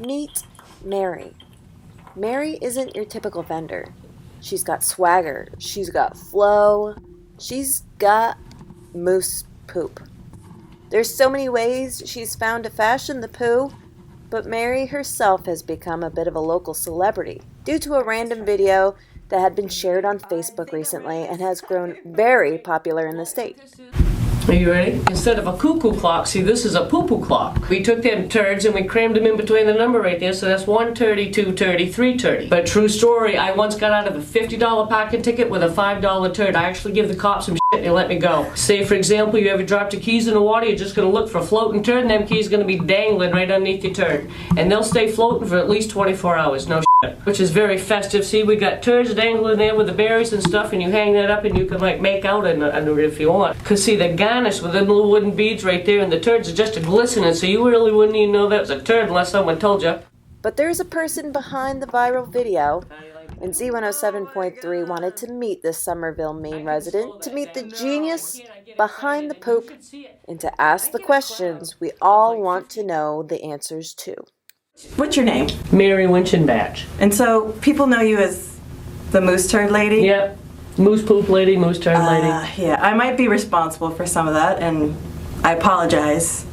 Meet Mary. Mary isn't your typical vendor. She's got swagger, she's got flow, she's got moose poop. There's so many ways she's found to fashion the poo, but Mary herself has become a bit of a local celebrity due to a random video that had been shared on Facebook recently and has grown very popular in the state. Are you ready? Instead of a cuckoo clock, see, this is a poo-poo clock. We took them turds and we crammed them in between the number right there, so that's 130, 230, 330. But true story, I once got out of a $50 parking ticket with a $5 turd. I actually give the cops some shit and they let me go. Say, for example, you ever dropped your keys in the water, you're just going to look for a floating turd, and them keys are going to be dangling right underneath your turd. And they'll stay floating for at least 24 hours, no shit. Which is very festive. See, we got turds dangling there with the berries and stuff, and you hang that up and you can like make out in it if you want. Because see, the garnish with them little wooden beads right there, and the turds are just a glistening, so you really wouldn't even know that was a turd unless someone told you. But there's a person behind the viral video, and Z107.3 wanted to meet this Somerville, Maine resident, to meet the genius behind the poop, and to ask the questions we all want to know the answers to. What's your name? Mary Winchenbach. And so people know you as the Moose Turd Lady? Yep. Moose poop lady, moose turd lady. Yeah, I might be responsible for some of that, and I apologize.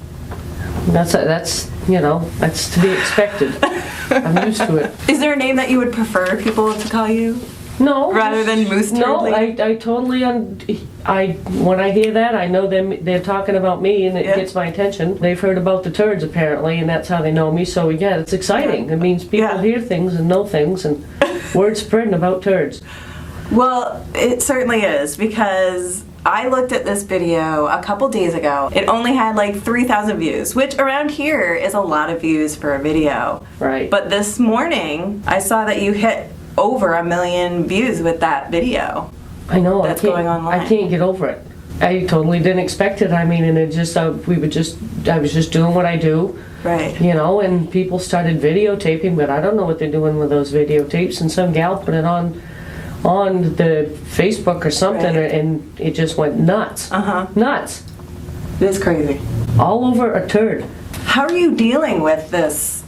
That's to be expected. I'm used to it. Is there a name that you would prefer people to call you? No. Rather than Moose Turd Lady? No, I totally, when I hear that, I know they're talking about me, and it gets my attention. They've heard about the turds, apparently, and that's how they know me, so yeah, it's exciting. It means people hear things and know things, and word's spreading about turds. Well, it certainly is, because I looked at this video a couple days ago. It only had like 3,000 views, which around here is a lot of views for a video. Right. But this morning, I saw that you hit over 1 million views with that video. I know. That's going online. I can't get over it. I totally didn't expect it. I mean, and it just, I was just doing what I do. Right. You know, and people started videotaping, but I don't know what they're doing with those videotapes, and some gal put it on the Facebook or something, and it just went nuts. Nuts. It is crazy. All over a turd. How are you dealing with this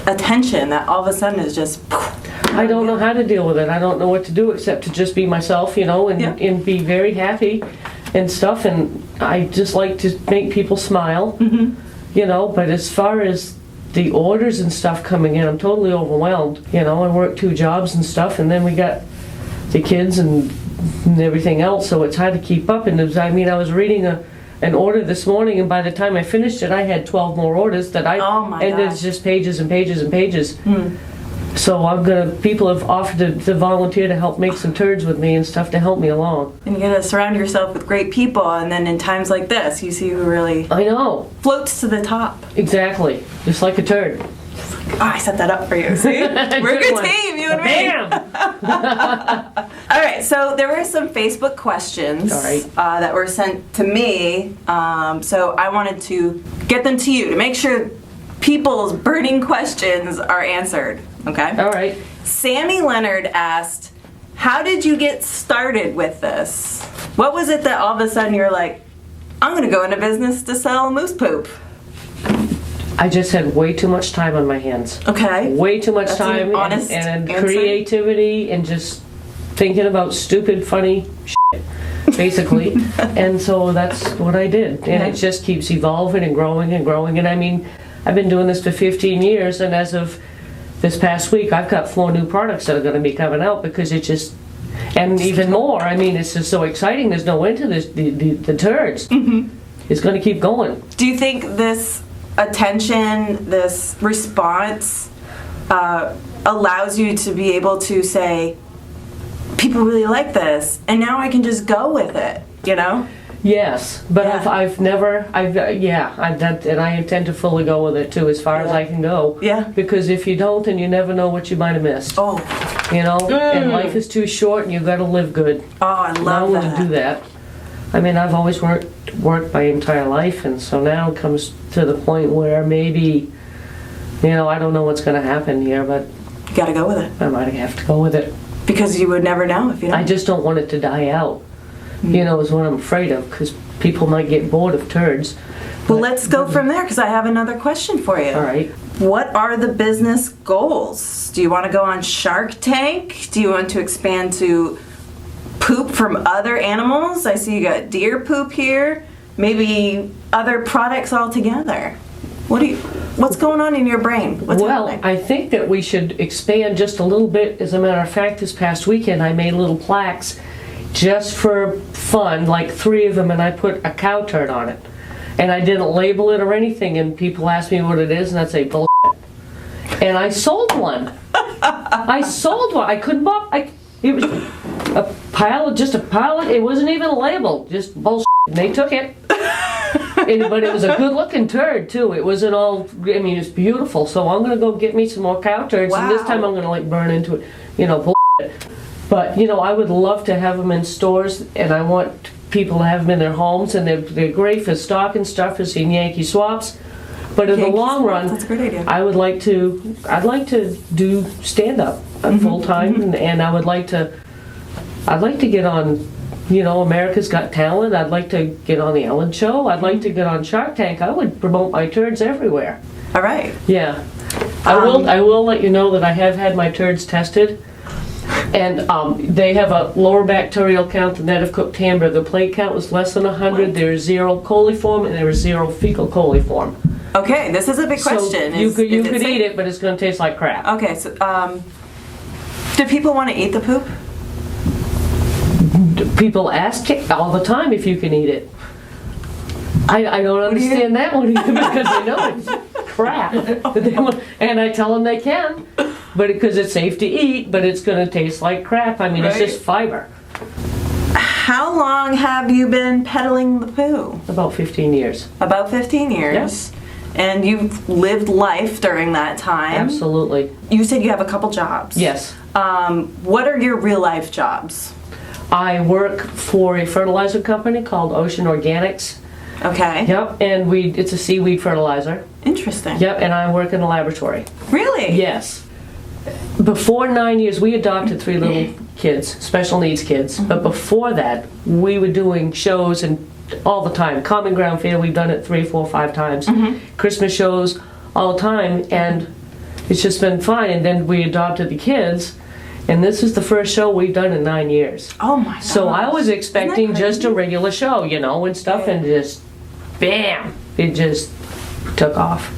attention that all of a sudden is just... I don't know how to deal with it. I don't know what to do except to just be myself, you know, and be very happy and stuff, and I just like to make people smile, you know, but as far as the orders and stuff coming in, I'm totally overwhelmed. You know, I work 2 jobs and stuff, and then we got the kids and everything else, so it's hard to keep up. And I was reading an order this morning, and by the time I finished it, I had 12 more orders that it's just pages and pages and pages. So people have offered to volunteer to help make some turds with me and stuff to help me along. And you gotta surround yourself with great people, and then in times like this, you see who really floats to the top. Exactly, just like a turd. Oh, I set that up for you. See? We're a good team, you and me. Bam! All right, so there were some Facebook questions that were sent to me. So I wanted to get them to you to make sure people's burning questions are answered. Okay? All right. Sammy Leonard asked, how did you get started with this? What was it that all of a sudden you're like, I'm going to go into business to sell moose poop? I just had way too much time on my hands. Okay. Way too much time and creativity and just thinking about stupid, funny shit, basically. And so that's what I did. And it just keeps evolving and growing and growing. And I mean, I've been doing this for 15 years, and as of this past week, I've got 4 new products that are going to be coming out because it just, and even more. I mean, it's just so exciting. There's no end to this. The turds. It's going to keep going. Do you think this attention, this response, allows you to be able to say, people really like this, and now I can just go with it, you know? Yes, but and I intend to fully go with it too, as far as I can go. Yeah. Because if you don't, then you never know what you might have missed. Oh. You know, and life is too short, and you got to live good. Oh, I love that. I want to do that. I mean, I've always worked my entire life, and so now it comes to the point where maybe, you know, I don't know what's going to happen here, but you got to go with it. I might have to go with it. Because you would never know if you don't. I just don't want it to die out. You know, is what I'm afraid of, because people might get bored of turds. Well, let's go from there, because I have another question for you. All right. What are the business goals? Do you want to go on Shark Tank? Do you want to expand to poop from other animals? I see you got deer poop here. Maybe other products altogether. What's going on in your brain? What's happening? I think that we should expand just a little bit. As a matter of fact, this past weekend I made little plaques just for fun, like 3 of them, and I put a cow turd on it. And I didn't label it or anything, and people ask me what it is, and I'd say, bullshit. And I sold one. I couldn't buy it was a pile, it wasn't even labeled, just bullshit. And they took it. But it was a good looking turd too. It wasn't all, it's beautiful. So I'm gonna go get me some more cow turds, and this time I'm gonna like burn into it, bullshit. But I would love to have them in stores, and I want people to have them in their homes, and they're great for stocking stuffers and Yankee swaps. But in the long run, that's a great idea. I'd like to do stand up full time, and I'd like to get on, America's Got Talent. I'd like to get on the Ellen Show. I'd like to get on Shark Tank. I would promote my turds everywhere. All right. Yeah. I will let you know that I have had my turds tested. And they have a lower bacterial count than that of cooked hamburger. The plate count was less than 100. There is 0 coliform, and there is 0 fecal coliform. Okay, this is a big question. So you could eat it, but it's going to taste like crap. Okay, so do people want to eat the poop? People ask it all the time if you can eat it. I don't understand that one either, because they know it's crap. And I tell them they can, but because it's safe to eat, but it's going to taste like crap. It's just fiber. How long have you been peddling the poo? About 15 years. About 15 years. Yes. And you've lived life during that time. Absolutely. You said you have a couple jobs. Yes. What are your real life jobs? I work for a fertilizer company called Ocean Organics. Okay. Yep, and it's a seaweed fertilizer. Interesting. Yep, and I work in the laboratory. Really? Yes. Before 9 years, we adopted 3 little kids, special needs kids. But before that, we were doing shows and all the time. Common Ground Fair, we've done it 3, 4, 5 times. Christmas shows all the time, and it's just been fun. And then we adopted the kids, and this is the first show we've done in 9 years. Oh my God. So I was expecting just a regular show, and stuff, and just, bam, it just took off.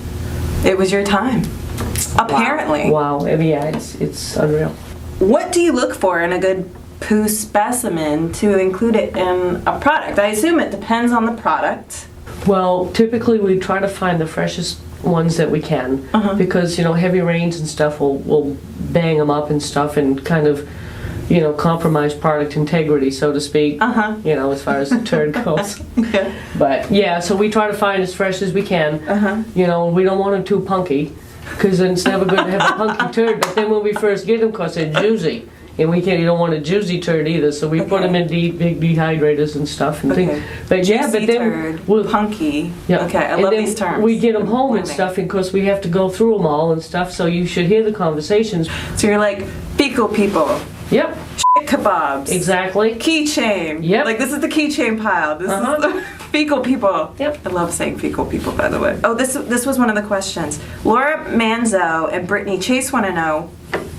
It was your time. Apparently. Wow. Yeah, it's unreal. What do you look for in a good poo specimen to include it in a product? I assume it depends on the product. Well, typically we try to find the freshest ones that we can, because heavy rains and stuff will bang them up and stuff, and kind of compromise product integrity, so to speak. As far as the turd goes. Okay. But yeah, so we try to find as fresh as we can. We don't want them too punky, because then it's never good to have a punky turd. But then when we first get them, because they're juicy, and you don't want a juicy turd either, so we put them in big dehydrators and stuff and things. But juicy but then turd, punky. Yeah. Okay, I love these terms. We get them home and stuff, and of course we have to go through them all and stuff. So you should hear the conversations. So you're like fecal people. Yep. Shit kebabs. Exactly. Keychain. Yep. Like this is the keychain pile. This is the fecal people. Yep. I love saying fecal people, by the way. Oh, this was one of the questions. Laura Manzo and Brittany Chase want to know,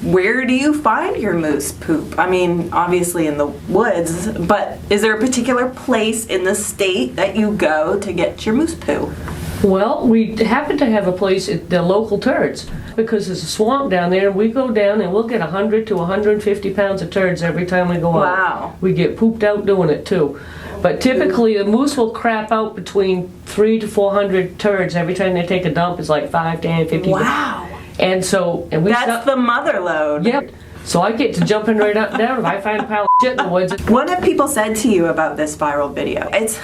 where do you find your moose poop? Obviously in the woods, but is there a particular place in the state that you go to get your moose poo? Well, we happen to have a place at the local turds, because there's a swamp down there, and we go down and we'll get 100 to 150 pounds of turds every time we go out. Wow. We get pooped out doing it too. But typically the moose will crap out between 300 to 400 turds every time they take a dump. It's like 5, 10, 15. Wow. And so, that's the mother load. Yep. So I get to jumping right up and down if I find a pile of shit in the woods. What have people said to you about this viral video? It's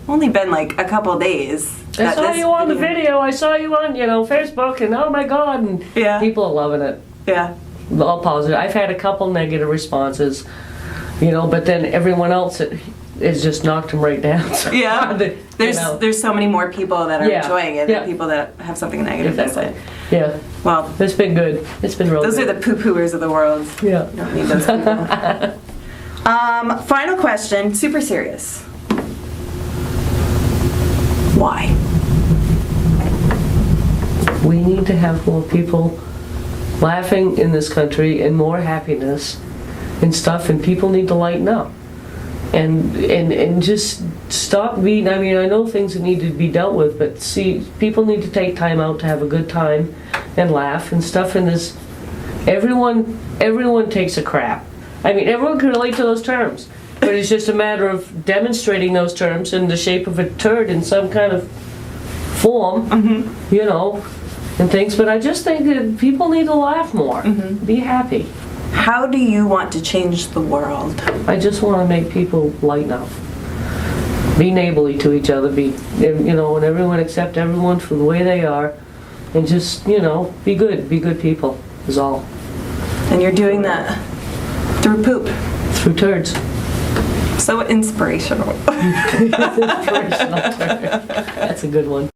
only been like a couple days. I saw you on the video. I saw you on, Facebook, and oh my God, and people are loving it. Yeah. All positive. I've had a couple negative responses, but then everyone else it's just knocked them right down. So there's so many more people that are enjoying it than people that have something negative to say. Yeah. Well, it's been good. It's been real good. Those are the poo-pooers of the world. Yeah. You don't need those people. Final question, super serious. Why? We need to have more people laughing in this country and more happiness and stuff, and people need to lighten up and just stop being, I mean, I know things that need to be dealt with, but see, people need to take time out to have a good time and laugh and stuff. And this, everyone takes a crap. I mean, everyone can relate to those terms, but it's just a matter of demonstrating those terms in the shape of a turd in some kind of form, you know, and things. But I just think that people need to laugh more, be happy. How do you want to change the world? I just want to make people lighten up, be neighborly to each other, be, you know, and everyone accept everyone for the way they are, and just, you know, be good people is all. And you're doing that through poop. Through turds. So inspirational. Inspirational turd. That's a good one.